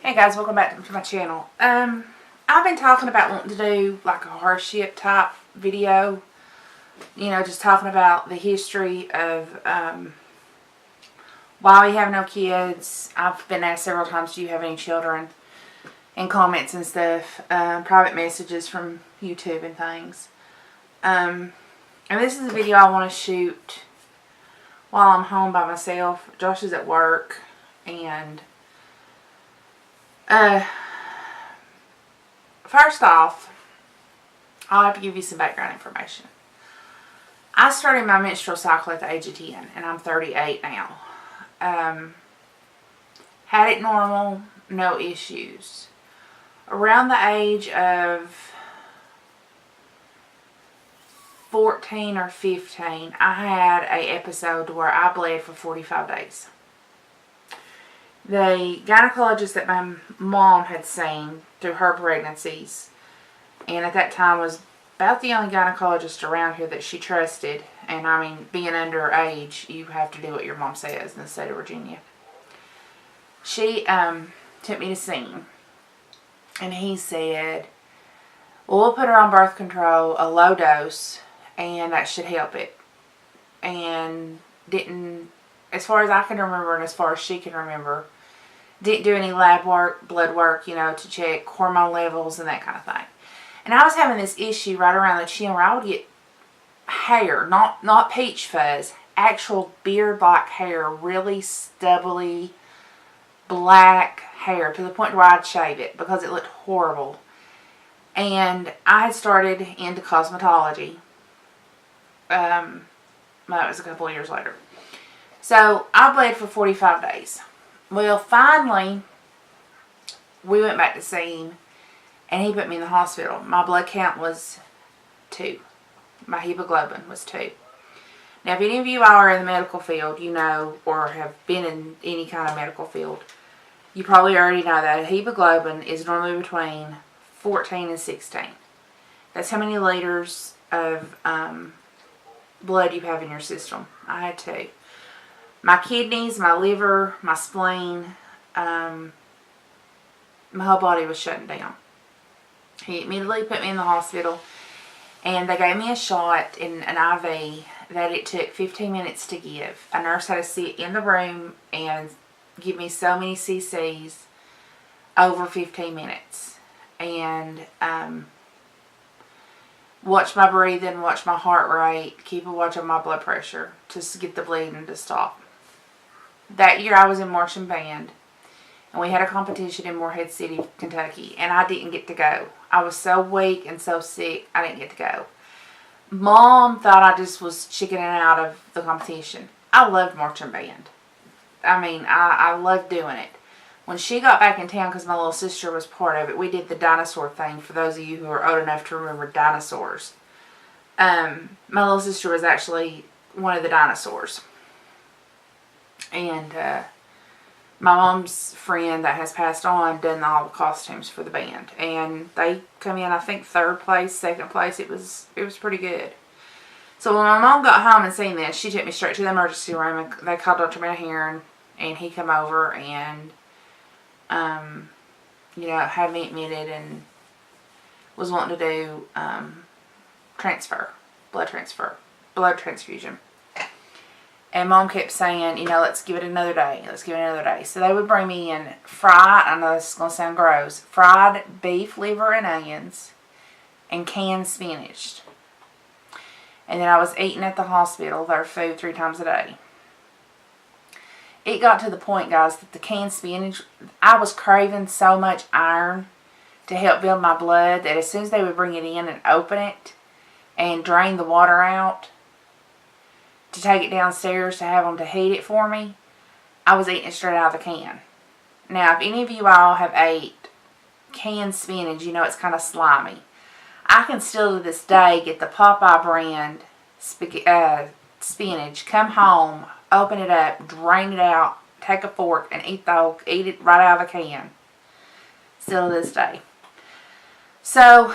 Hey guys, welcome back to my channel. I've been talking about wanting to do like a hardship type video. You know, just talking about the history of why we have no kids. I've been asked several times, do you have any children? And comments and stuff. Private messages from YouTube and things. And this is a video I want to shoot while I'm home by myself. Josh is at work and first off, I'll have to give you some background information. I started my menstrual cycle at the age of 10, and I'm 38 now. Had it normal, no issues. Around the age of 14 or 15, I had an episode where I bled for 45 days. The gynecologist that my mom had seen through her pregnancies, and at that time was about the only gynecologist around here that she trusted, and I mean, being underage, you have to do what your mom says in the state of Virginia. She took me to see him, and he said, well, we'll put her on birth control, a low dose, and that should help it. And didn't, as far as I can remember and as far as she can remember, didn't do any lab work, blood work, you know, to check hormone levels and that kind of thing. And I was having this issue right around the chin where I would get hair, not peach fuzz, actual beard-like hair, really stubbly, black hair, to the point where I'd shave it because it looked horrible. And I had started into cosmetology. That was a couple of years later. So I bled for 45 days. Well, finally, we went back to see him, and he put me in the hospital. My blood count was 2. My hemoglobin was 2. Now, if any of you are in the medical field, you know, or have been in any kind of medical field, you probably already know that a hemoglobin is normally between 14 and 16. That's how many liters of blood you have in your system. I had 2. My kidneys, my liver, my spleen, my whole body was shutting down. He immediately put me in the hospital, and they gave me a shot in an IV that it took 15 minutes to give. A nurse had to sit in the room and give me so many cc's over 15 minutes. And watch my breathing, watch my heart rate, keep a watch on my blood pressure to get the bleeding to stop. That year I was in marching band, and we had a competition in Morehead City, Kentucky, and I didn't get to go. I was so weak and so sick, I didn't get to go. Mom thought I just was chickening out of the competition. I loved marching band. I mean, I loved doing it. When she got back in town, because my little sister was part of it, we did the dinosaur thing, for those of you who are old enough to remember dinosaurs. My little sister was actually one of the dinosaurs. And my mom's friend that has passed on done all the costumes for the band. And they come in, I think, 3rd place, 2nd place. It was pretty good. So when my mom got home and seen this, she took me straight to the emergency room, and they called Dr. Menahan, and he come over and you know, had me admitted and was wanting to do blood transfusion. And Mom kept saying, you know, let's give it another day. Let's give it another day. So they would bring me in fried, I know this is going to sound gross, fried beef, liver, and onions, and canned spinach. And then I was eating at the hospital their food 3 times a day. It got to the point, guys, that the canned spinach, I was craving so much iron to help build my blood that as soon as they would bring it in and open it and drain the water out, to take it downstairs to have them to heat it for me, I was eating it straight out of the can. Now, if any of you all have ate canned spinach, you know it's kind of slimy. I can still to this day get the Popeye brand spinach, come home, open it up, drain it out, take a fork, and eat it right out of the can. Still to this day. So,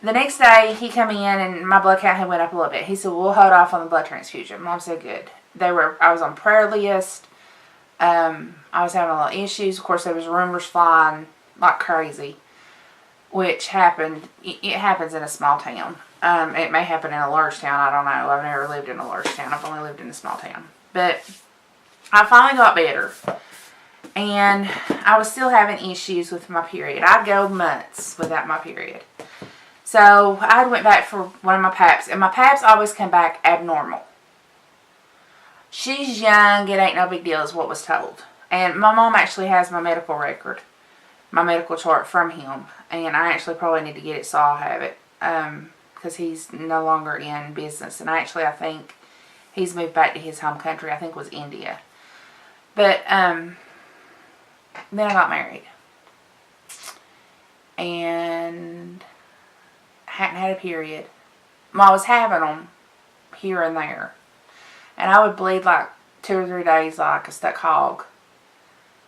the next day, he come in, and my blood count had went up a little bit. He said, we'll hold off on the blood transfusion. Mom said, good. I was on prayer list. I was having a lot of issues. Of course, there was rumors flying like crazy, which happened. It happens in a small town. It may happen in a large town. I don't know. I've never lived in a large town. I've only lived in a small town. But I finally got better. And I was still having issues with my period. I'd go months without my period. So I went back for one of my paps. And my paps always come back abnormal. She's young. It ain't no big deal is what was told. And my mom actually has my medical record. My medical chart from him. And I actually probably need to get it so I'll have it. Because he's no longer in business. And I think he's moved back to his home country. I think it was India. But then I got married. And hadn't had a period. I was having them here and there. And I would bleed like 2 or 3 days like a stuck hog.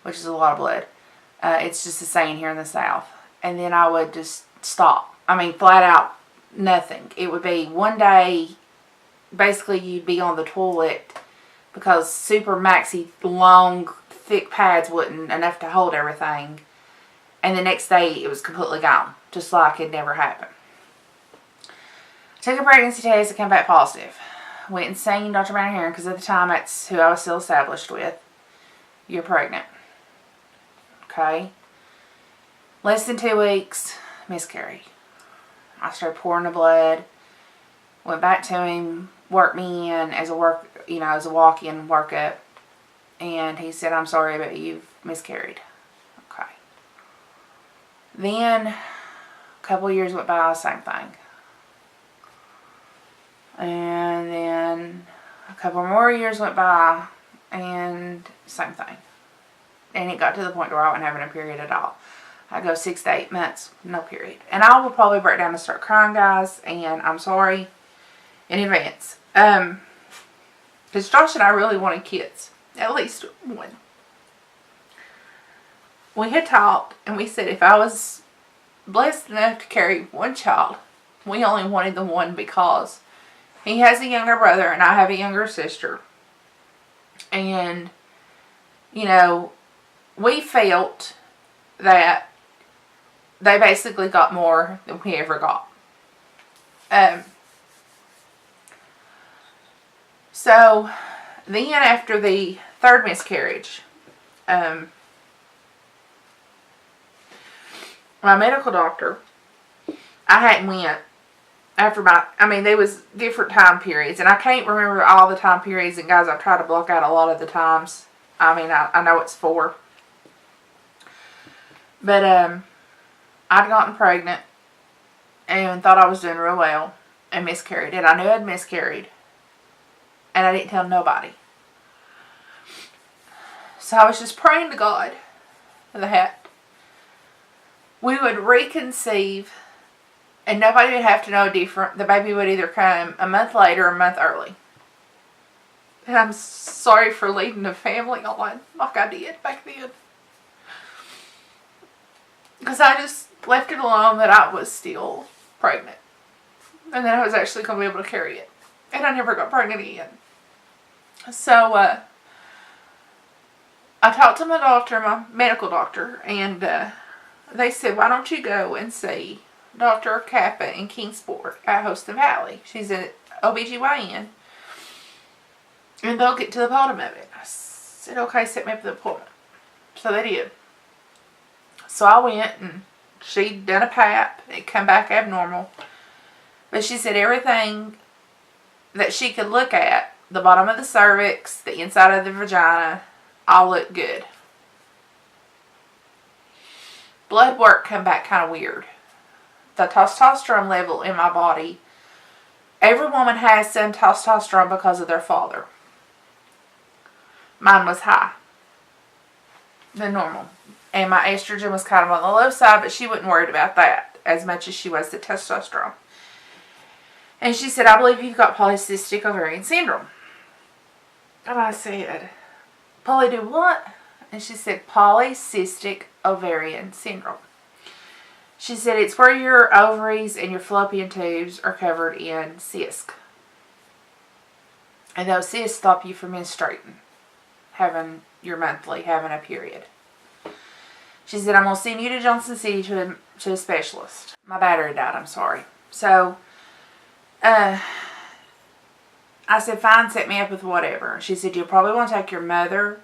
Which is a lot of blood. It's just a saying here in the South. And then I would just stop. I mean, flat out nothing. It would be one day, basically you'd be on the toilet because super maxi long thick pads wasn't enough to hold everything. And the next day it was completely gone. Just like it never happened. Took a pregnancy test and came back positive. Went and seen Dr. Brown because at the time that's who I was still established with. You're pregnant. Okay. Less than 2 weeks, miscarried. I started pouring the blood. Went back to him, worked me in as a walk-in workup. And he said, I'm sorry, but you've miscarried. Okay. Then, a couple of years went by, same thing. And then, a couple more years went by, and same thing. And it got to the point where I wasn't having a period at all. I go 6 to 8 months, no period. And I will probably break down and start crying, guys. And I'm sorry in advance. Because Josh and I really wanted kids. At least one. We had talked and we said if I was blessed enough to carry one child, we only wanted the one because he has a younger brother and I have a younger sister. And, you know, we felt that they basically got more than we ever got. So, then after the third miscarriage, my medical doctor, I hadn't went after there was different time periods, and I can't remember all the time periods, and guys, I've tried to block out a lot of the times. I know it's 4. But, I'd gotten pregnant and thought I was doing real well and miscarried. And I knew I'd miscarried. And I didn't tell nobody. So I was just praying to God that we would reconceive and nobody would have to know different. The baby would either come a month later or a month early. And I'm sorry for leading the family on like I did back then. Because I just left it alone that I was still pregnant. And that I was actually going to be able to carry it. And I never got pregnant again. So, I talked to my doctor, my medical doctor, and they said, why don't you go and see Dr. Kappa in Kingsport at Houston Valley. She's an OBGYN. And they'll get to the bottom of it. I said, okay, set me up the appointment. So they did. So I went and she'd done a pap. It come back abnormal. But she said everything that she could look at, the bottom of the cervix, the inside of the vagina, all looked good. Blood work come back kind of weird. The testosterone level in my body, every woman has some testosterone because of their father. Mine was high than normal. And my estrogen was kind of on the low side, but she wasn't worried about that as much as she was the testosterone. And she said, I believe you've got polycystic ovarian syndrome. And I said, Polly do what? And she said, polycystic ovarian syndrome. She said, it's where your ovaries and your fallopian tubes are covered in cysts. And those cysts stop you from menstruating, having your monthly, having a period. She said, I'm going to send you to Johnson City to a specialist. My battery died, I'm sorry. So, I said, fine, set me up with whatever. She said, you'll probably want to take your mother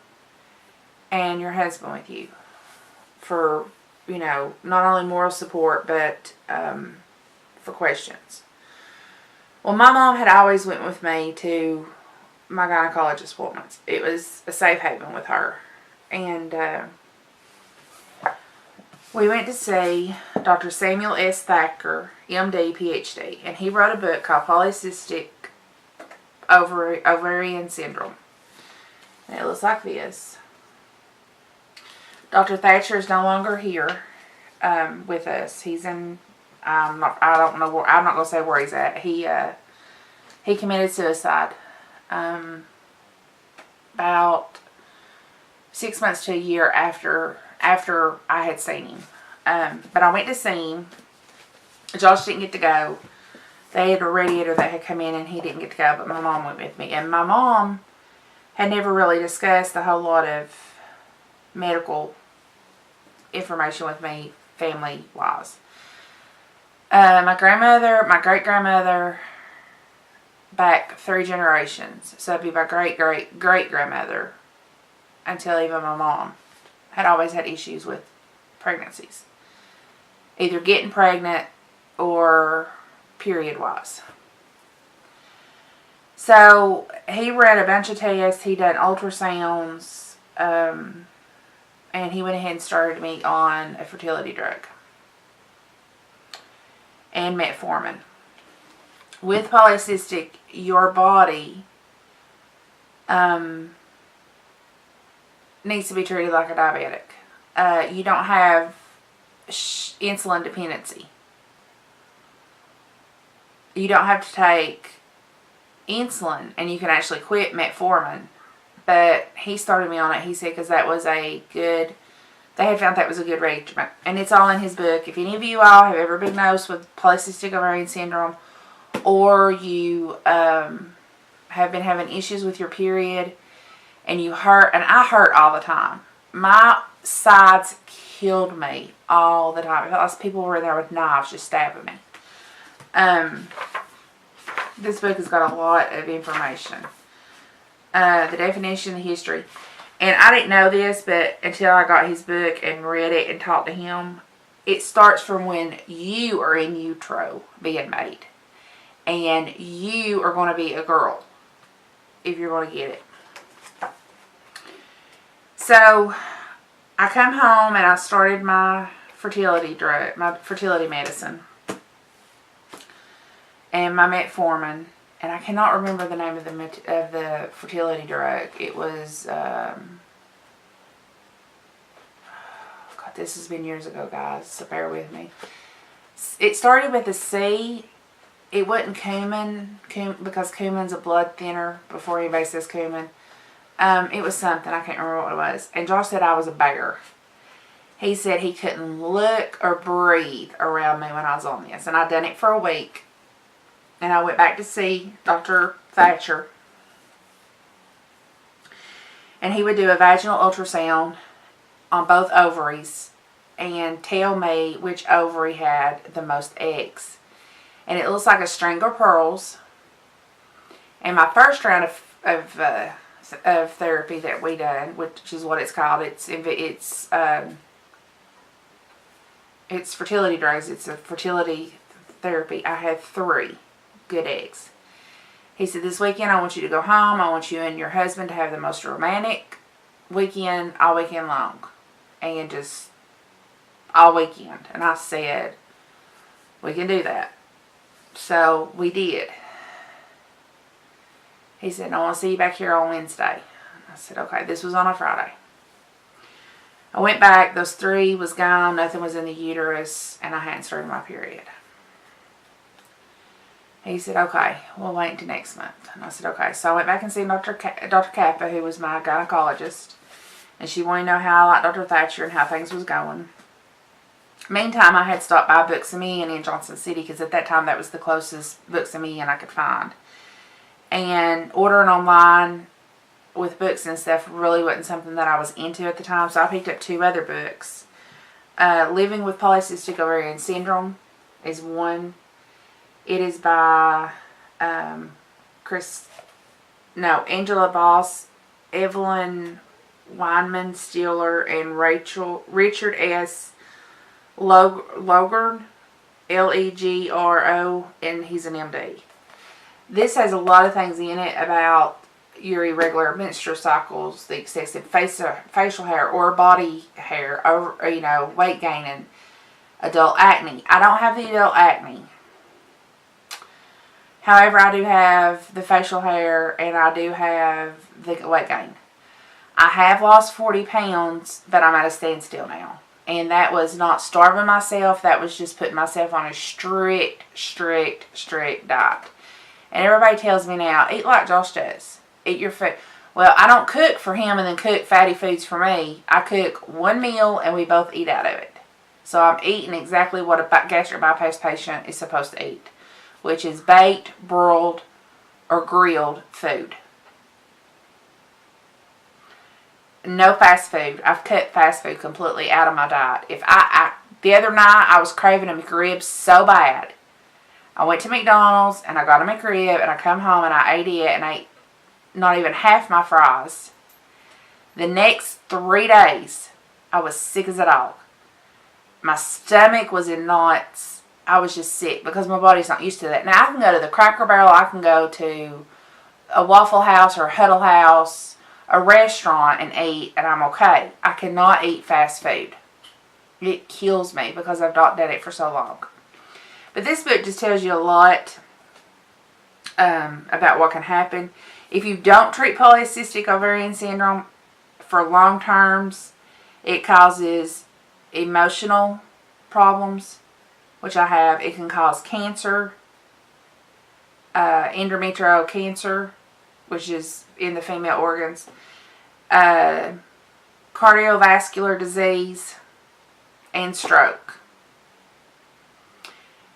and your husband with you for, you know, not only moral support, but for questions. Well, my mom had always went with me to my gynecologist appointments. It was a safe haven with her. And we went to see Dr. Samuel S. Thacker, MD, PhD. And he wrote a book called Polycystic Ovarian Syndrome. And it looks like this. Dr. Thatcher is no longer here with us. He's in, I'm not going to say where he's at. He committed suicide about 6 months to a year after I had seen him. But I went to see him. Josh didn't get to go. They had a radiator that had come in and he didn't get to go, but my mom went with me. And my mom had never really discussed a whole lot of medical information with me, family-wise. My grandmother, my great-grandmother, back 3 generations, so it'd be my great-great-great-grandmother, until even my mom, had always had issues with pregnancies. Either getting pregnant or period-wise. So, he ran a bunch of tests, he done ultrasounds, and he went ahead and started me on a fertility drug. And metformin. With polycystic, your body needs to be treated like a diabetic. You don't have insulin dependency. You don't have to take insulin, and you can actually quit metformin. But he started me on it, he said, because that was a good, they had found that was a good regimen. And it's all in his book. If any of you all have ever been diagnosed with polycystic ovarian syndrome, or you have been having issues with your period, and you hurt, and I hurt all the time. My sides killed me all the time. It felt like people were there with knives just stabbing me. This book has got a lot of information. The definition, the history. And I didn't know this, but until I got his book and read it and talked to him, it starts from when you are in utero being made. And you are going to be a girl if you're going to get it. So, I come home and I started my fertility drug, my fertility medicine. And my metformin. And I cannot remember the name of the fertility drug. It was, God, this has been years ago, guys, so bear with me. It started with a C. It wasn't cumin, because cumin's a blood thinner before anybody says cumin. It was something, I can't remember what it was. And Josh said I was a bear. He said he couldn't look or breathe around me when I was on this. And I'd done it for a week. And I went back to see Dr. Thatcher. And he would do a vaginal ultrasound on both ovaries and tell me which ovary had the most eggs. And it looks like a string of pearls. And my first round of therapy that we done, which is what it's called, it's fertility drugs. It's a fertility therapy. I had 3 good eggs. He said, this weekend I want you to go home. I want you and your husband to have the most romantic weekend all weekend long. And just all weekend. And I said, we can do that. So we did. He said, I want to see you back here on Wednesday. I said, okay. This was on a Friday. I went back. Those 3 was gone. Nothing was in the uterus. And I hadn't started my period. He said, okay, we'll wait until next month. And I said, okay. So I went back and seen Dr. Kappa, who was my gynecologist. And she wanted to know how I liked Dr. Thatcher and how things was going. Meantime, I had stopped by Books A Million in Johnson City, because at that time that was the closest Books A Million I could find. And ordering online, with books and stuff really wasn't something that I was into at the time, so I picked up 2 other books. Living with Polycystic Ovarian Syndrome is one. It is by Angela Boss, Evelyn Weinman Stiller, and Richard S. Logern, Legro, and he's an MD. This has a lot of things in it about your irregular menstrual cycles, the excessive facial hair or body hair, or weight gain, and adult acne. I don't have the adult acne. However, I do have the facial hair and I do have the weight gain. I have lost 40 pounds, but I'm at a standstill now. And that was not starving myself. That was just putting myself on a strict diet. And everybody tells me now, eat like Josh does. Eat your food. Well, I don't cook for him and then cook fatty foods for me. I cook one meal and we both eat out of it. So I'm eating exactly what a gastric bypass patient is supposed to eat, which is baked, broiled, or grilled food. No fast food. I've cut fast food completely out of my diet. The other night I was craving a McRib so bad. I went to McDonald's and I got a McRib and I come home and I ate it and ate not even half my fries. The next 3 days I was sick as a dog. My stomach was in knots. I was just sick because my body's not used to that. Now I can go to the Cracker Barrel, I can go to a Waffle House or a Huddle House, a restaurant, and eat, and I'm okay. I cannot eat fast food. It kills me because I've not done it for so long. But this book just tells you a lot about what can happen. If you don't treat polycystic ovarian syndrome for long terms, it causes emotional problems, which I have. It can cause cancer, endometrial cancer, which is in the female organs, cardiovascular disease, and stroke.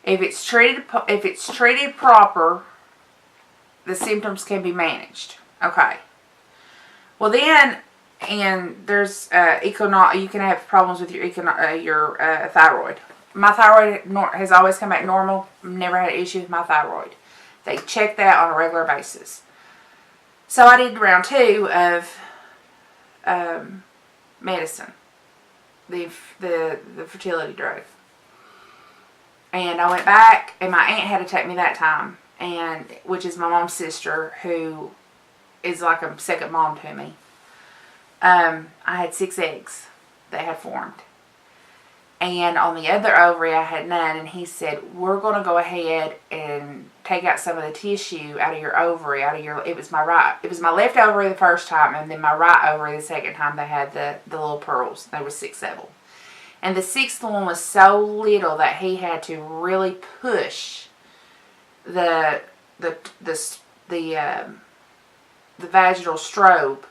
If it's treated proper, the symptoms can be managed. Okay. Well then, and there's you can have problems with your thyroid. My thyroid has always come back normal. Never had an issue with my thyroid. They check that on a regular basis. So I did round 2 of medicine, the fertility drug. And I went back, and my aunt had to take me that time, which is my mom's sister, who is like a second mom to me. I had 6 eggs that had formed. And on the other ovary, I had 9, and he said, we're going to go ahead and take out some of the tissue out of your ovary, it was my left ovary the first time, and then my right ovary the second time. They had the little pearls. There were 6 of them. And the 6th one was so little that he had to really push the vaginal strobe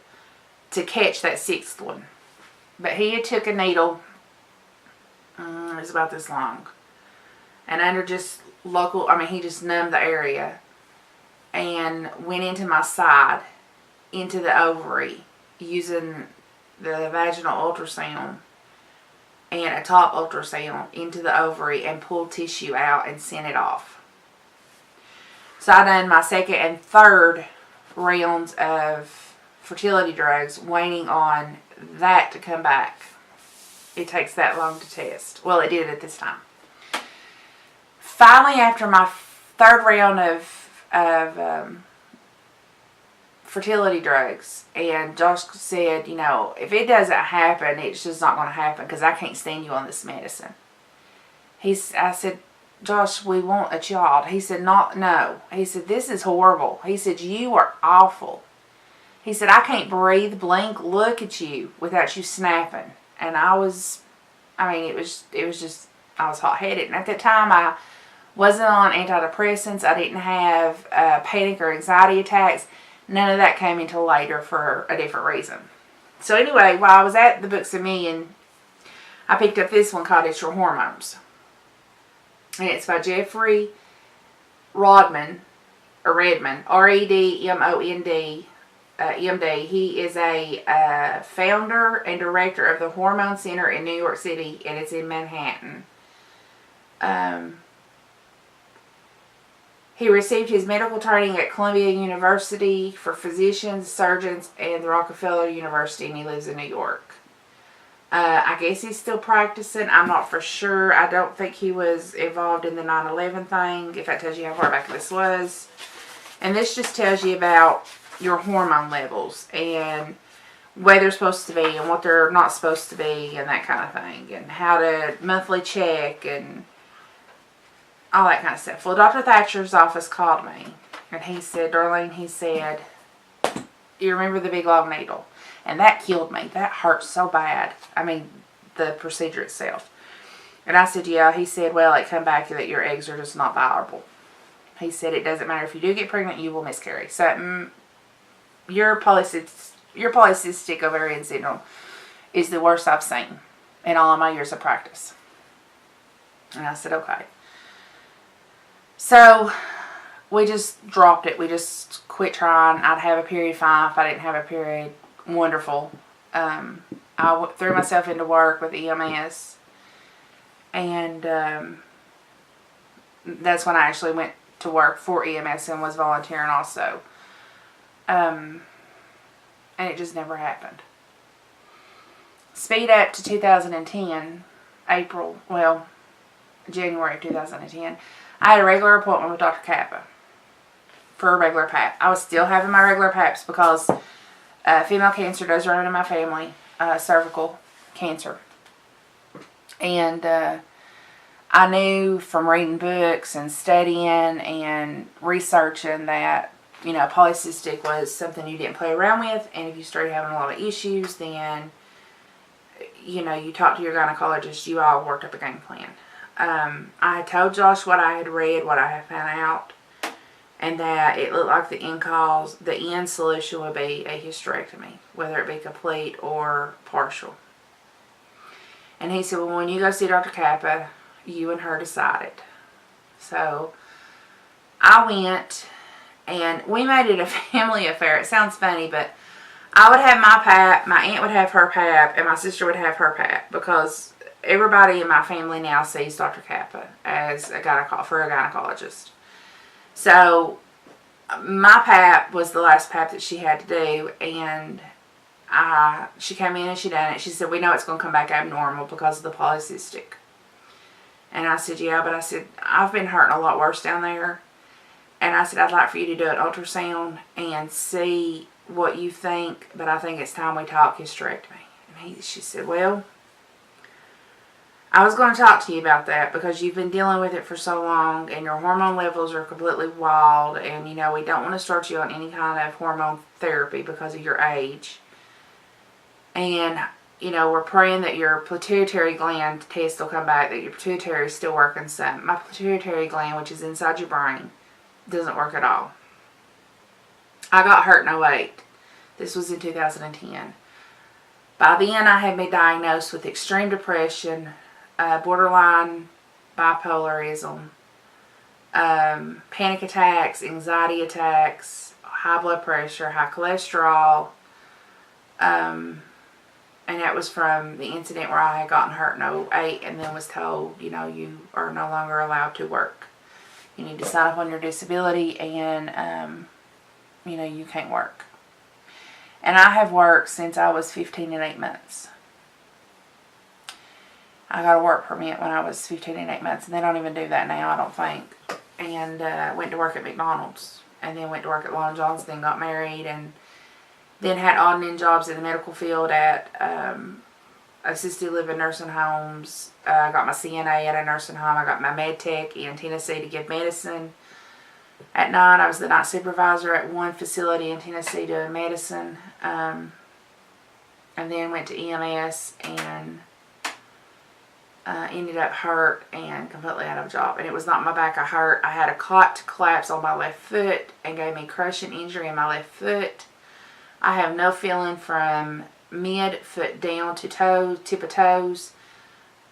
to catch that 6th one. But he had took a needle, it was about this long, and under just he just numbed the area and went into my side, into the ovary, using the vaginal ultrasound and a top ultrasound into the ovary, and pulled tissue out and sent it off. So I done my 2nd and 3rd rounds of fertility drugs, waiting on that to come back. It takes that long to test. Well, it did at this time. Finally, after my 3rd round of fertility drugs, and Josh said, if it doesn't happen, it's just not going to happen because I can't stand you on this medicine. I said, Josh, we want a child. He said, no. He said, this is horrible. He said, you are awful. He said, I can't breathe, blink, look at you without you snapping. And it was just, I was hot-headed. And at that time, I wasn't on antidepressants. I didn't have panic or anxiety attacks. None of that came until later for a different reason. So anyway, while I was at the Books A Million, I picked up this one called It's Your Hormones. And it's by Jeffrey Redmond, Redmond, Redmond, MD. He is a founder and director of the Hormone Center in New York City, and it's in Manhattan. He received his medical training at Columbia University for physicians, surgeons, and the Rockefeller University, and he lives in New York. I guess he's still practicing. I'm not for sure. I don't think he was involved in the 9/11 thing, if that tells you how far back this was. And this just tells you about your hormone levels and where they're supposed to be and what they're not supposed to be and that kind of thing. And how to monthly check and all that kind of stuff. Well, Dr. Thatcher's office called me. And he said, Darlene, he said, you remember the big long needle? And that killed me. That hurt so bad. I mean, the procedure itself. And I said, yeah. He said, well, it come back that your eggs are just not viable. He said, it doesn't matter if you do get pregnant, you will miscarry. So, your polycystic ovarian syndrome is the worst I've seen in all of my years of practice. And I said, okay. So, we just dropped it. We just quit trying. I'd have a period fine. If I didn't have a period, wonderful. I threw myself into work with EMS. And that's when I actually went to work for EMS and was volunteering also. And it just never happened. Speed up to 2010, January of 2010. I had a regular appointment with Dr. Kappa for a regular pap. I was still having my regular paps because female cancer does run in my family, cervical cancer. And I knew from reading books and studying and researching that, you know, polycystic was something you didn't play around with. And if you started having a lot of issues, then, you know, you talked to your gynecologist, you all worked up a game plan. I had told Josh what I had read, what I had found out, and that it looked like the end solution would be a hysterectomy, whether it be complete or partial. And he said, well, when you go see Dr. Kappa, you and her decided. So I went, and we made it a family affair. It sounds funny, but I would have my pap, my aunt would have her pap, and my sister would have her pap, because everybody in my family now sees Dr. Kappa as a gynecologist. So my pap was the last pap that she had to do, and she came in and she done it. She said, we know it's going to come back abnormal because of the polycystic. And I said, yeah, but I said, I've been hurting a lot worse down there. And I said, I'd like for you to do an ultrasound and see what you think, but I think it's time we talk hysterectomy. And she said, well, I was going to talk to you about that because you've been dealing with it for so long and your hormone levels are completely wild, and, you know, we don't want to start you on any kind of hormone therapy because of your age. And, you know, we're praying that your pituitary gland test will come back, that your pituitary is still working some. My pituitary gland, which is inside your brain, doesn't work at all. I got hurt in 2008. This was in 2010. By then, I had been diagnosed with extreme depression, borderline bipolarism, panic attacks, anxiety attacks, high blood pressure, high cholesterol, and that was from the incident where I had gotten hurt in 2008 and then was told, you know, you are no longer allowed to work. You need to sign up on your disability and, you know, you can't work. And I have worked since I was 15 and 8 months. I got a work permit when I was 15 and 8 months, and they don't even do that now, I don't think. And went to work at McDonald's, and then went to work at Long John's, then got married, and then had odd and end jobs in the medical field at assisted living nursing homes. I got my CNA at a nursing home. I got my med tech in Tennessee to give medicine. At night, I was the night supervisor at one facility in Tennessee doing medicine. And then went to EMS and ended up hurt and completely out of a job. And it was not my back I hurt. I had a clot collapse on my left foot and gave me crushing injury in my left foot. I have no feeling from mid foot down to toe, tip of toes.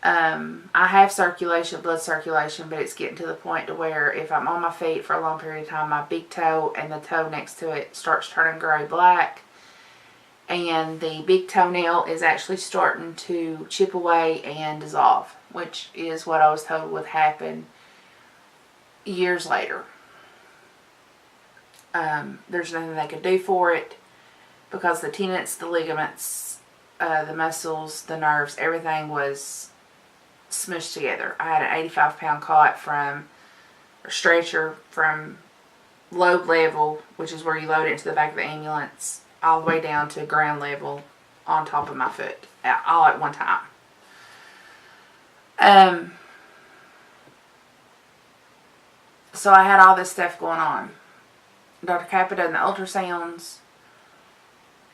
I have circulation, blood circulation, but it's getting to the point to where if I'm on my feet for a long period of time, my big toe and the toe next to it starts turning gray-black. And the big toenail is actually starting to chip away and dissolve, which is what I was told would happen years later. There's nothing they could do for it because the tendons, the ligaments, the muscles, the nerves, everything was smushed together. I had an 85-pound cot from a stretcher from load level, which is where you load it into the back of the ambulance, all the way down to ground level on top of my foot, all at one time. So I had all this stuff going on. Dr. Kappa done the ultrasounds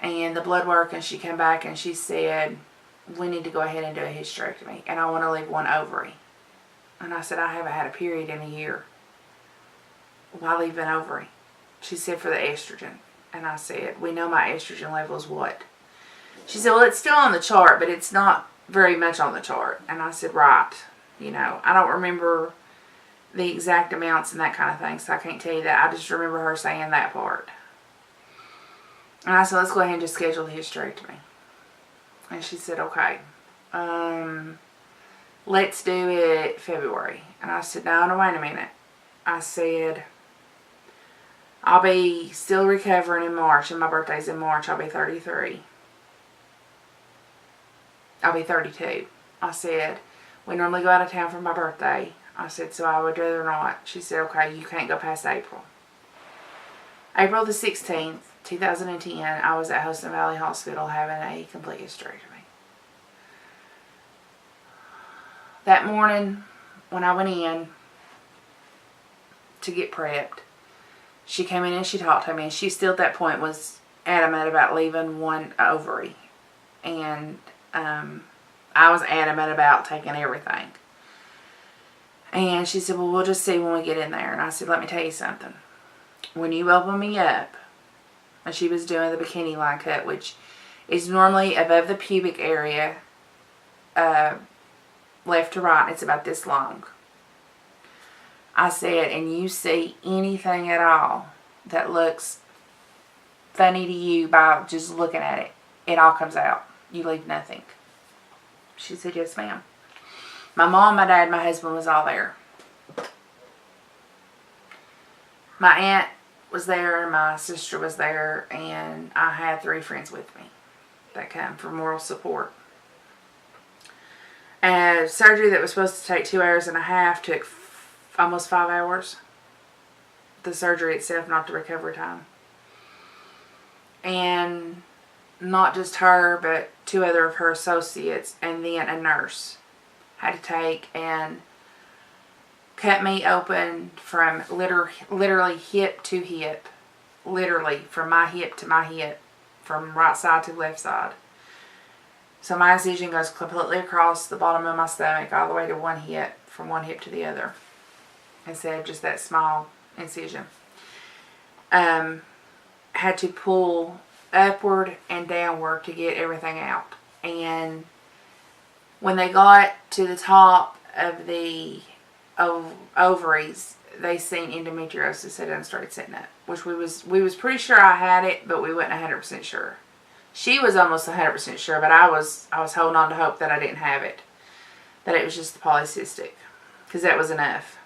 and the blood work, and she came back and she said, we need to go ahead and do a hysterectomy, and I want to leave one ovary. And I said, I haven't had a period in a year. Why leave an ovary? She said, for the estrogen. And I said, we know my estrogen level is what? She said, well, it's still on the chart, but it's not very much on the chart. And I said, right. You know, I don't remember the exact amounts and that kind of thing, so I can't tell you that. I just remember her saying that part. And I said, let's go ahead and just schedule the hysterectomy. And she said, okay. Let's do it February. And I said, no, wait a minute. I said, I'll be still recovering in March, and my birthday's in March. I'll be 33. I'll be 32. I said, we normally go out of town for my birthday. I said, so I would rather not. She said, okay, you can't go past April. April the 16th, 2010, I was at Houston Valley Hospital having a complete hysterectomy. That morning, when I went in to get prepped, she came in and she talked to me, and she still at that point was adamant about leaving one ovary. And I was adamant about taking everything. And she said, well, we'll just see when we get in there. And I said, let me tell you something. When you open me up, and she was doing the bikini line cut, which is normally above the pubic area, left to right, it's about this long. I said, and you see anything at all that looks funny to you by just looking at it, it all comes out. You leave nothing. She said, yes, ma'am. My mom, my dad, my husband was all there. My aunt was there, my sister was there, and I had 3 friends with me that came for moral support. And surgery that was supposed to take 2 hours and a half took almost 5 hours. The surgery itself, not the recovery time. And not just her, but 2 other of her associates, and then a nurse had to take and cut me open from literally hip to hip. Literally from my hip to my hip. From right side to left side. So my incision goes completely across the bottom of my stomach all the way to one hip, from one hip to the other. Instead of just that small incision. Had to pull upward and downward to get everything out. And when they got to the top of the ovaries, they seen endometriosis had done started setting up. Which we was pretty sure I had it, but we wasn't 100% sure. She was almost 100% sure, but I was holding on to hope that I didn't have it. That it was just the polycystic. Because that was enough.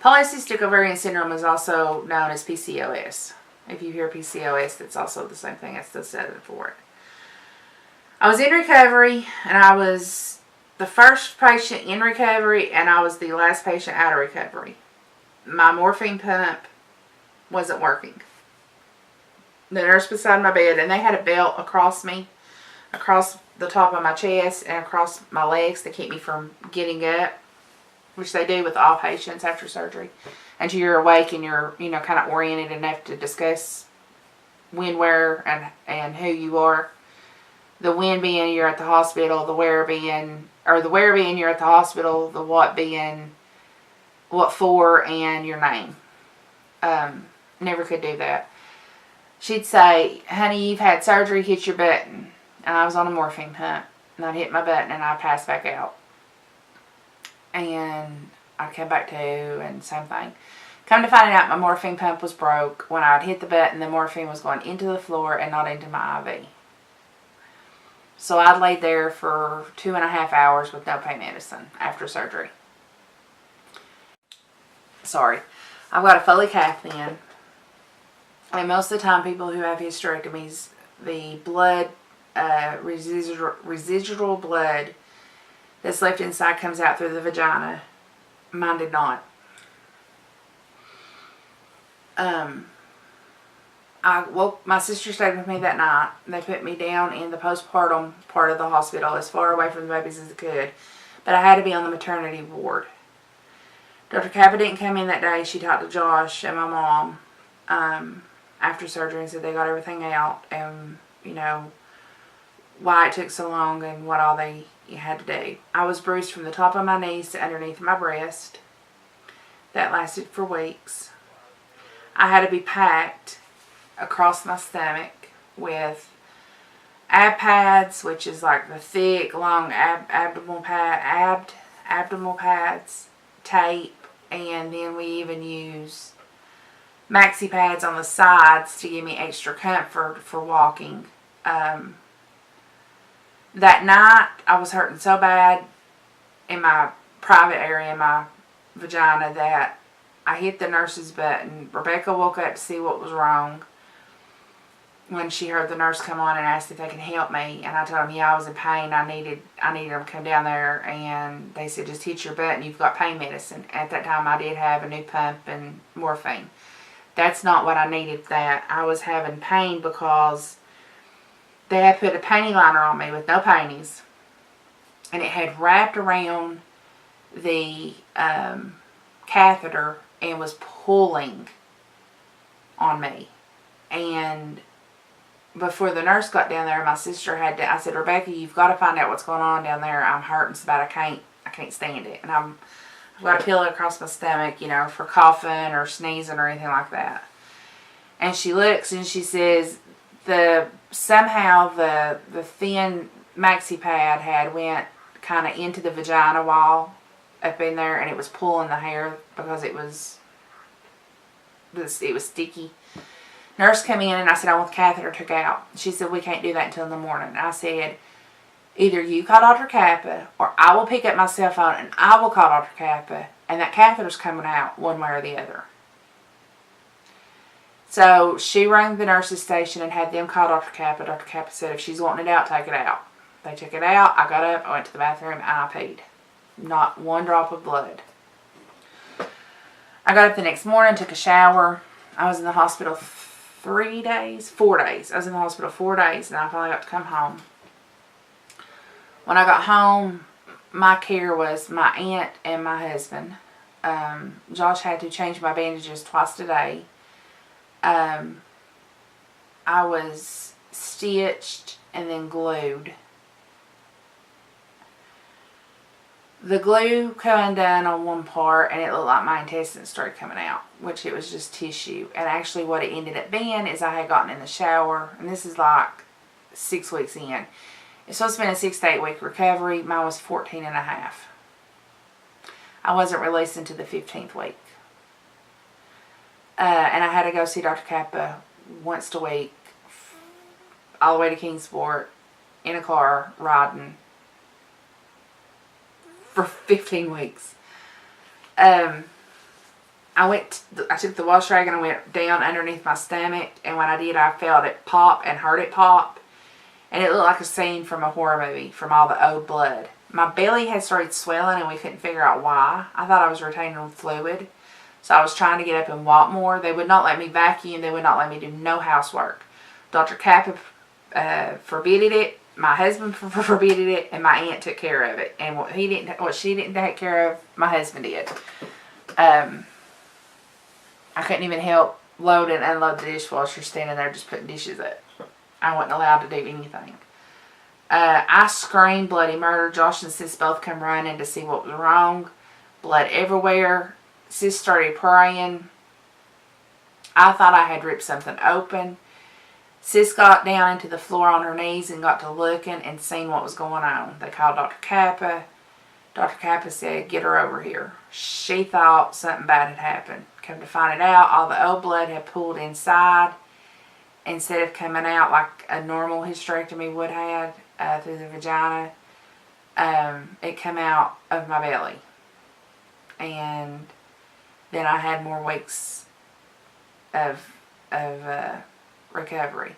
Polycystic ovarian syndrome is also known as PCOS. If you hear PCOS, that's also the same thing. That's the setting for it. I was in recovery, and I was the first patient in recovery, and I was the last patient out of recovery. My morphine pump wasn't working. The nurse beside my bed, and they had a belt across me, across the top of my chest, and across my legs to keep me from getting up, which they do with all patients after surgery, until you're awake and you're, kind of oriented enough to discuss when, where, and who you are. The when being you're at the hospital, the where being you're at the hospital, the what being what for, and your name. Never could do that. She'd say, honey, you've had surgery, hit your button. And I was on a morphine pump. and I'd hit my button and I'd pass back out. And I'd come back to, and same thing. Come to find out, my morphine pump was broke. When I'd hit the button, the morphine was going into the floor and not into my IV. So I laid there for 2.5 hours with no pain medicine after surgery. Sorry. I've got a Foley cath in. And most of the time, people who have hysterectomies, the blood, residual blood that's left inside comes out through the vagina. Mine did not. My sister stayed with me that night. They put me down in the postpartum part of the hospital, as far away from the babies as I could. But I had to be on the maternity ward. Dr. Kappa didn't come in that day. She talked to Josh and my mom after surgery and said they got everything out, and, you know, why it took so long and what all they had to do. I was bruised from the top of my knees to underneath my breast. That lasted for weeks. I had to be packed across my stomach with ab pads, which is like the thick, long abdominal pads, tape, and then we even use maxi pads on the sides to give me extra comfort for walking. That night, I was hurting so bad in my private area, in my vagina, that I hit the nurse's button. Rebecca woke up to see what was wrong when she heard the nurse come on and asked if they could help me. And I told them, yeah, I was in pain. I needed them to come down there. And they said, just hit your button. You've got pain medicine. At that time, I did have a new pump and morphine. That's not what I needed. That I was having pain because they had put a panty liner on me with no panties, and it had wrapped around the catheter and was pulling on me. And before the nurse got down there, my sister had to, I said, Rebecca, you've got to find out what's going on down there. I'm hurting so bad I can't stand it. And I've got a pillow across my stomach, you know, for coughing or sneezing or anything like that. And she looks and she says, somehow the thin maxi pad had went kind of into the vagina wall up in there, and it was pulling the hair because it was sticky. Nurse came in and I said, I want the catheter took out. She said, we can't do that until in the morning. And I said, either you call Dr. Kappa or I will pick up my cell phone and I will call Dr. Kappa, and that catheter's coming out one way or the other. So she rang the nurse's station and had them call Dr. Kappa. Dr. Kappa said, if she's wanting it out, take it out. They took it out. I got up, I went to the bathroom, and I peed. Not one drop of blood. I got up the next morning, took a shower. I was in the hospital 4 days. I was in the hospital 4 days, and I finally got to come home. When I got home, my care was my aunt and my husband. Josh had to change my bandages twice a day. I was stitched and then glued. The glue came undone on one part, and it looked like my intestines started coming out, which it was just tissue. And actually what it ended up being is I had gotten in the shower, and this is like 6 weeks in. It's supposed to be a 6 to 8 week recovery. Mine was 14 and a half. I wasn't released until the 15th week. And I had to go see Dr. Kappa once a week, all the way to Kingsport, in a car, riding, for 15 weeks. I took the wash rag and I went down underneath my stomach, and when I did, I felt it pop and heard it pop. And it looked like a scene from a horror movie, from all the old blood. My belly had started swelling and we couldn't figure out why. I thought I was retaining fluid. So I was trying to get up and walk more. They would not let me vacuum. They would not let me do no housework. Dr. Kappa forbidden it. My husband forbidden it. And my aunt took care of it. And what she didn't take care of, my husband did. I couldn't even help load and unload the dishwasher, standing there just putting dishes up. I wasn't allowed to do anything. I screamed bloody murder. Josh and Sis both come running to see what was wrong. Blood everywhere. Sis started praying. I thought I had ripped something open. Sis got down into the floor on her knees and got to looking and seeing what was going on. They called Dr. Kappa. Dr. Kappa said, get her over here. She thought something bad had happened. Come to find it out, all the old blood had pooled inside. Instead of coming out like a normal hysterectomy would have through the vagina, it came out of my belly. And then I had more weeks of recovery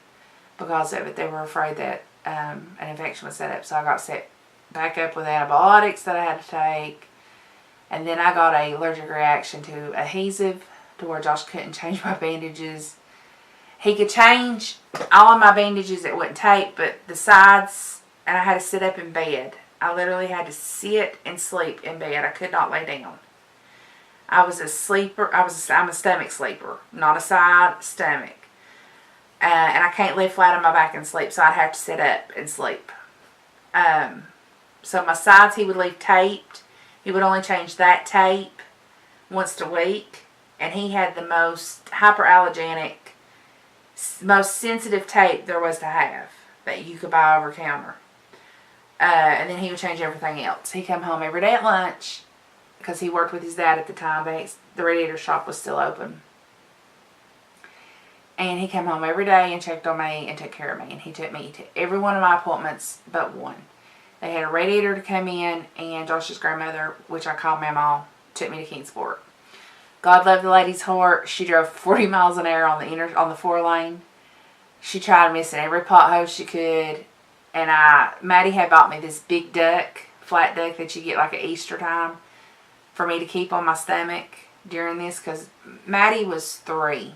because of it. They were afraid that an infection was set up, so I got set back up with antibiotics that I had to take, and then I got an allergic reaction to adhesive to where Josh couldn't change my bandages. He could change all of my bandages, it wouldn't take, but the sides, and I had to sit up in bed. I literally had to sit and sleep in bed. I could not lay down. I was a sleeper. I'm a stomach sleeper, not a side stomach. And I can't lay flat on my back and sleep, so I'd have to sit up and sleep. So my sides he would leave taped. He would only change that tape once a week. And he had the most hyperallergenic, most sensitive tape there was to have that you could buy over counter. And then he would change everything else. He'd come home every day at lunch because he worked with his dad at the time. The radiator shop was still open. And he came home every day and checked on me and took care of me. And he took me to every one of my appointments but one. They had a radiator to come in, and Josh's grandmother, which I called Mama, took me to Kingsport. God love the lady's heart. She drove 40 miles an hour on the 4-lane. She tried missing every pothole she could. And Maddie had bought me this big duck, flat duck that you get like at Easter time, for me to keep on my stomach during this, because Maddie was 3.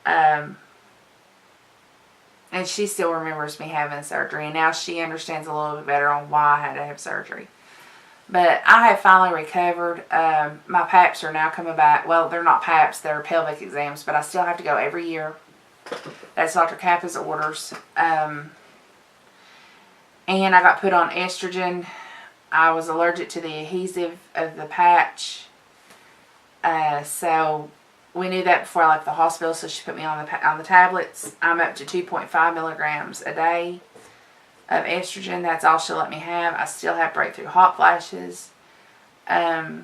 And she still remembers me having surgery, and now she understands a little bit better on why I had to have surgery. But I have finally recovered. My PAPs are now coming back. Well, they're not PAPs, they're pelvic exams, but I still have to go every year. That's Dr. Kappa's orders. And I got put on estrogen. I was allergic to the adhesive of the patch. So we knew that before I left the hospital, so she put me on the tablets. I'm up to 2.5 milligrams a day of estrogen. That's all she'll let me have. I still have breakthrough hot flashes. My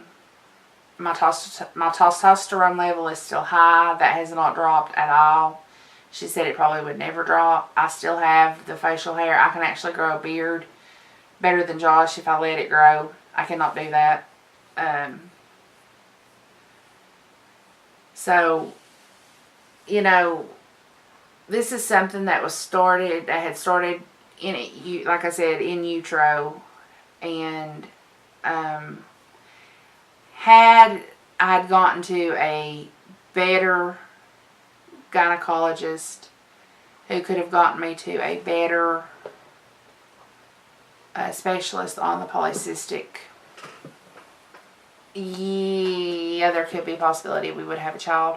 testosterone level is still high. That has not dropped at all. She said it probably would never drop. I still have the facial hair. I can actually grow a beard better than Josh if I let it grow. I cannot do that. So, you know, this is something that had started in, like I said, in utero. And had I gotten to a better gynecologist who could have gotten me to a better specialist on the polycystic, yeah, there could be a possibility we would have a child.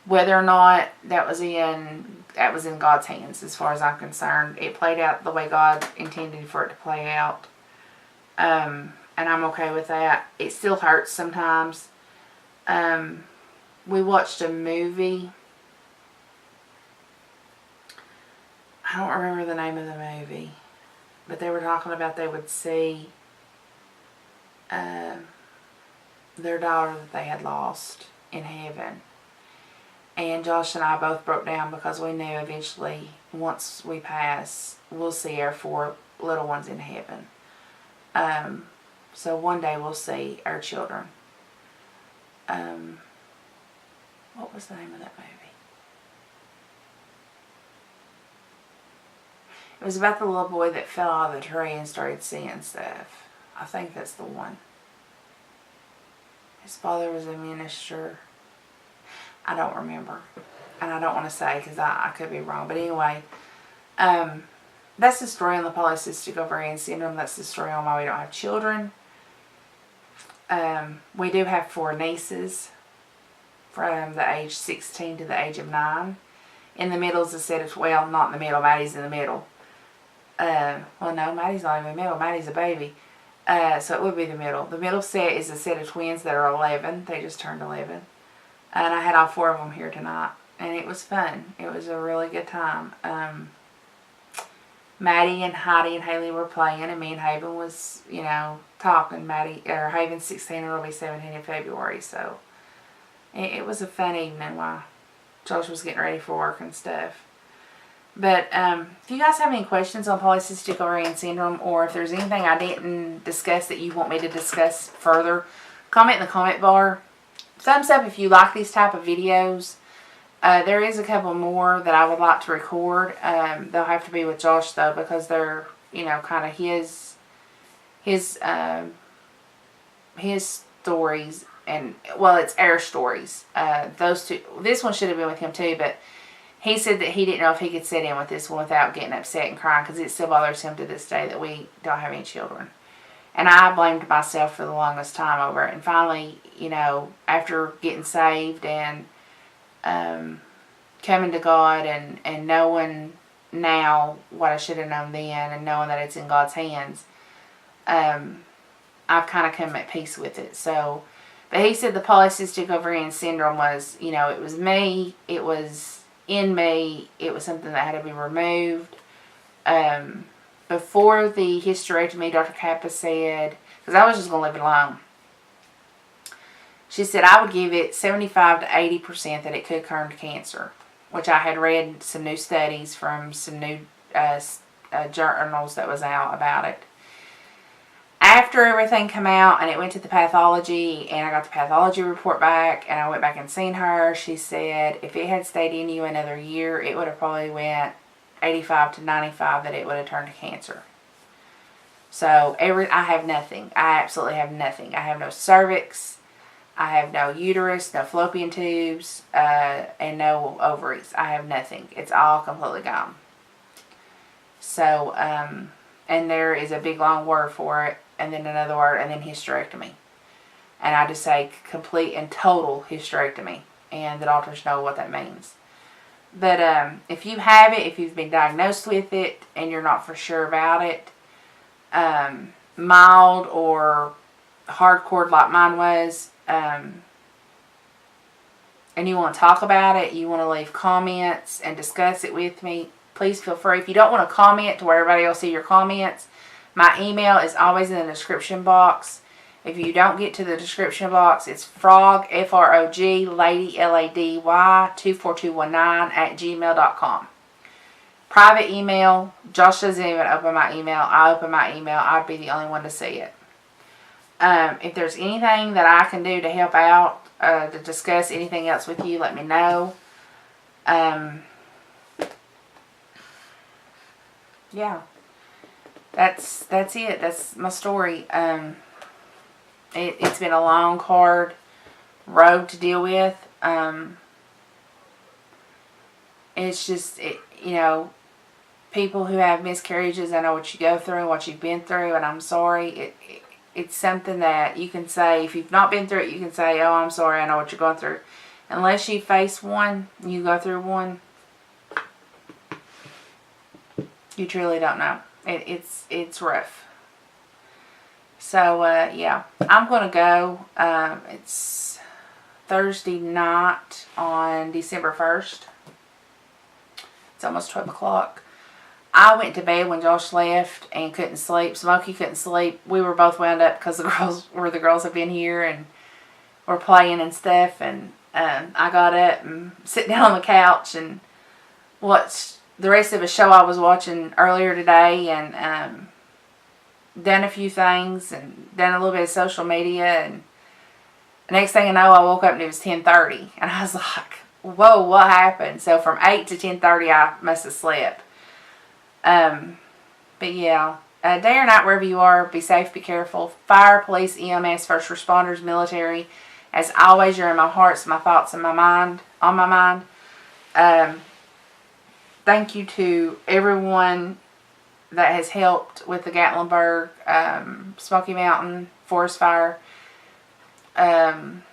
Whether or not that was in God's hands, as far as I'm concerned. It played out the way God intended for it to play out. And I'm okay with that. It still hurts sometimes. We watched a movie. I don't remember the name of the movie. But they were talking about they would see their daughter that they had lost in heaven. And Josh and I both broke down because we knew eventually, once we pass, we'll see our 4 little ones in heaven. So one day we'll see our children. What was the name of that movie? It was about the little boy that fell out of the tree and started seeing stuff. I think that's the one. His father was a minister. I don't remember. And I don't want to say because I could be wrong. But anyway, that's the story on the polycystic ovarian syndrome. That's the story on why we don't have children. We do have 4 nieces from the age 16 to the age of 9. In the middle is a set of, well, not in the middle, Maddie's in the middle. Well, no, Maddie's not in the middle. Maddie's a baby. So it would be the middle. The middle set is a set of twins that are 11. They just turned 11. And I had all 4 of them here tonight. and it was fun. It was a really good time. Maddie and Heidi and Haley were playing, and me and Haven was, you know, talking. Haven's 16 and will be 17 in February, so it was a fun evening while Josh was getting ready for work and stuff. But if you guys have any questions on polycystic ovarian syndrome, or if there's anything I didn't discuss that you want me to discuss further, comment in the comment bar. Thumbs up if you like these type of videos. There is a couple more that I would like to record. They'll have to be with Josh though, because they're, you know, kind of his stories, and well, it's our stories. Those two. This one should have been with him too, but he said that he didn't know if he could sit in with this one without getting upset and crying, because it still bothers him to this day that we don't have any children. And I blamed myself for the longest time over it. And finally, you know, after getting saved and coming to God and knowing now what I should have known then, and knowing that it's in God's hands, I've kind of come at peace with it. So, but he said the polycystic ovarian syndrome was, you know, it was me, it was in me, it was something that had to be removed. Before the hysterectomy, Dr. Kappa said, because I was just going to leave it alone, she said I would give it 75 to 80% that it could turn to cancer, which I had read some new studies from some new journals that was out about it. After everything came out and it went to the pathology, and I got the pathology report back, and I went back and seen her, she said if it had stayed in you another year, it would have probably went 85 to 95 that it would have turned to cancer. So I have nothing. I absolutely have nothing. I have no cervix. I have no uterus, no fallopian tubes, and no ovaries. I have nothing. It's all completely gone. So, and there is a big long word for it, and then another word, and then hysterectomy. And I just say complete and total hysterectomy, and the doctors know what that means. But if you have it, if you've been diagnosed with it, and you're not for sure about it, mild or hardcore like mine was, and you want to talk about it, you want to leave comments and discuss it with me, please feel free. If you don't want to comment to where everybody will see your comments, my email is always in the description box. If you don't get to the description box, it's frog, F-R-O-G, lady, L-A-D-Y, 24219 @gmail.com. Private email. Josh doesn't even open my email. I open my email. I'd be the only one to see it. If there's anything that I can do to help out, to discuss anything else with you, let me know. Yeah. That's it. That's my story. It's been a long, hard road to deal with. It's just, you know, people who have miscarriages, I know what you go through, what you've been through, and I'm sorry. It's something that you can say, if you've not been through it, you can say, oh, I'm sorry, I know what you're going through. Unless you face one, you go through one, you truly don't know. It's rough. So, yeah, I'm going to go. It's Thursday night on December 1st. It's almost 12 o'clock. I went to bed when Josh left and couldn't sleep. Smokey couldn't sleep. We were both wound up because the girls have been here and were playing and stuff. And I got up and sit down on the couch and watched the rest of a show I was watching earlier today, and done a few things and done a little bit of social media, and the next thing I know, I woke up and it was 10:30, and I was like, whoa, what happened? So from 8 to 10:30 I must have slept. But yeah, day or night, wherever you are, be safe, be careful. Fire, police, EMS, first responders, military, as always, you're in my hearts, my thoughts, and my mind, on my mind. Thank you to everyone that has helped with the Gatlinburg, Smoky Mountain forest fire, and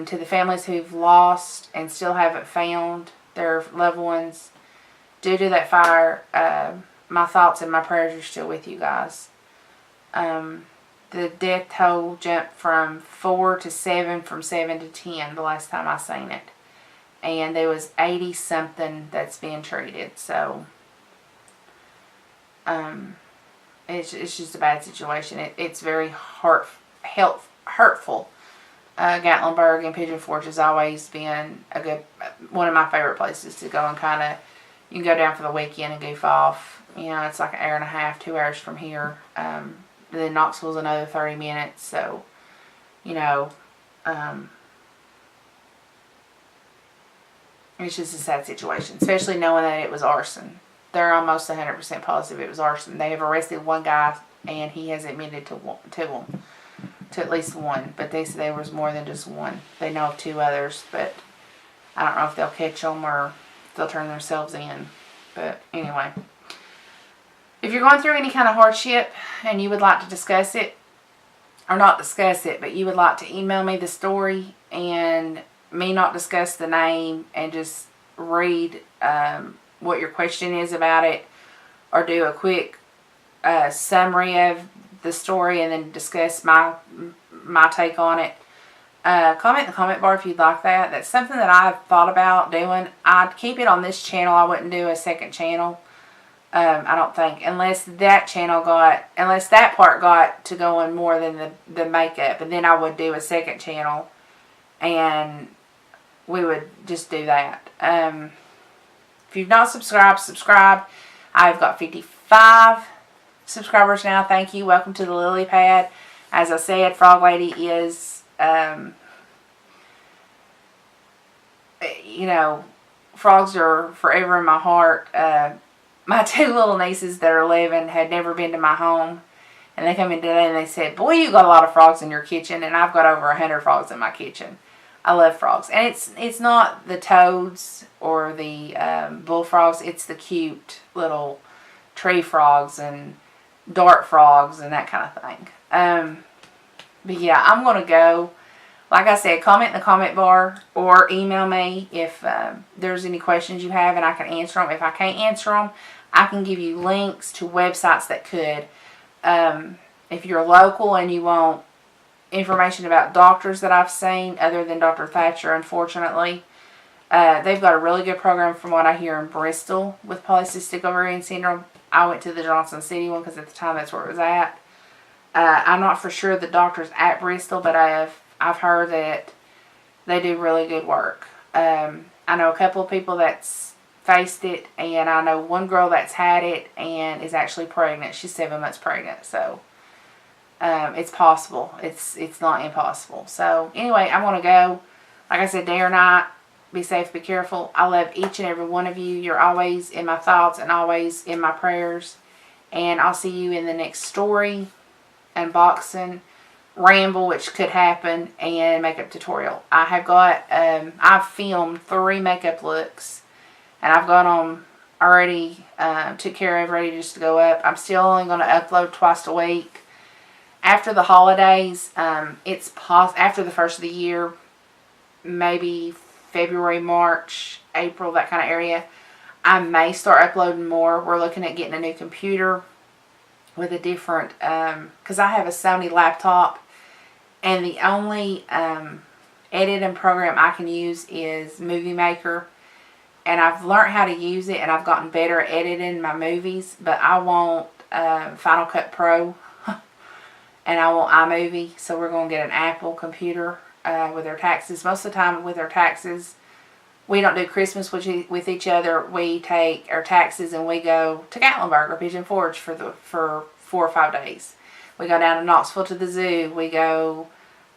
to the families who've lost and still haven't found their loved ones due to that fire. My thoughts and my prayers are still with you guys. The death toll jumped from 4 to 7, from 7 to 10 the last time I seen it. and there was 80 something that's being treated. So it's just a bad situation. It's very hurtful. Gatlinburg and Pigeon Forge has always been one of my favorite places to go and kind of, you can go down for the weekend and goof off. You know, it's like an hour and a half, 2 hours from here. Then Knoxville's another 30 minutes. So, you know, it's just a sad situation, especially knowing that it was arson. They're almost 100% positive it was arson. They have arrested one guy, and he has admitted to at least one, but they said there was more than just one. They know of 2 others, but I don't know if they'll catch them or if they'll turn themselves in. But anyway, if you're going through any kind of hardship and you would like to discuss it, or not discuss it, but you would like to email me the story and me not discuss the name and just read what your question is about it, or do a quick summary of the story and then discuss my take on it, comment in the comment bar if you'd like that. That's something that I've thought about doing. I'd keep it on this channel. I wouldn't do a second channel. I don't think, unless that part got to going more than the makeup, and then I would do a second channel and we would just do that. If you've not subscribed, subscribe. I've got 55 subscribers now. Thank you. Welcome to the lily pad. As I said, Frog Lady is, you know, frogs are forever in my heart. My 2 little nieces that are 11 had never been to my home, and they come in today and they said, "Boy, you got a lot of frogs in your kitchen," and I've got over 100 frogs in my kitchen. I love frogs, and it's not the toads or the bullfrogs. It's the cute little tree frogs and dart frogs and that kind of thing. But yeah, I'm going to go. Like I said, comment in the comment bar or email me if there's any questions you have and I can answer them. If I can't answer them, I can give you links to websites that could. If you're local and you want information about doctors that I've seen other than Dr. Thatcher, unfortunately, they've got a really good program from what I hear in Bristol with polycystic ovarian syndrome. I went to the Johnson City one because at the time that's where it was at. I'm not for sure the doctor's at Bristol, but I've heard that they do really good work. I know a couple of people that's faced it, and I know one girl that's had it and is actually pregnant. She's 7 months pregnant, so it's possible. It's not impossible. So anyway, I'm going to go. Like I said, day or night, be safe, be careful. I love each and every one of you. You're always in my thoughts and always in my prayers. And I'll see you in the next story, unboxing, ramble, which could happen, and makeup tutorial. I have got, I've filmed 3 makeup looks, and I've got them already, took care of, ready just to go up. I'm still only going to upload twice a week. After the holidays, it's after the first of the year, maybe February, March, April, that kind of area, I may start uploading more. We're looking at getting a new computer with a different, because I have a Sony laptop, and the only editing program I can use is Movie Maker, and I've learned how to use it, and I've gotten better at editing my movies, but I want Final Cut Pro, and I want iMovie, so we're going to get an Apple computer with our taxes. Most of the time with our taxes, we don't do Christmas with each other. We take our taxes and we go to Gatlinburg or Pigeon Forge for 4 or 5 days. We go down to Knoxville to the zoo. We go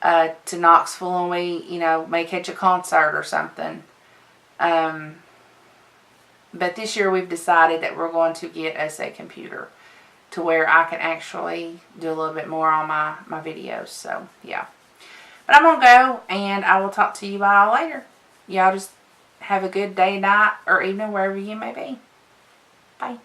to Knoxville and we, may catch a concert or something. But this year we've decided that we're going to get us a computer to where I can actually do a little bit more on my videos. So, yeah. But I'm going to go, and I will talk to you all later. Y'all just have a good day, night, or evening, wherever you may be. Bye.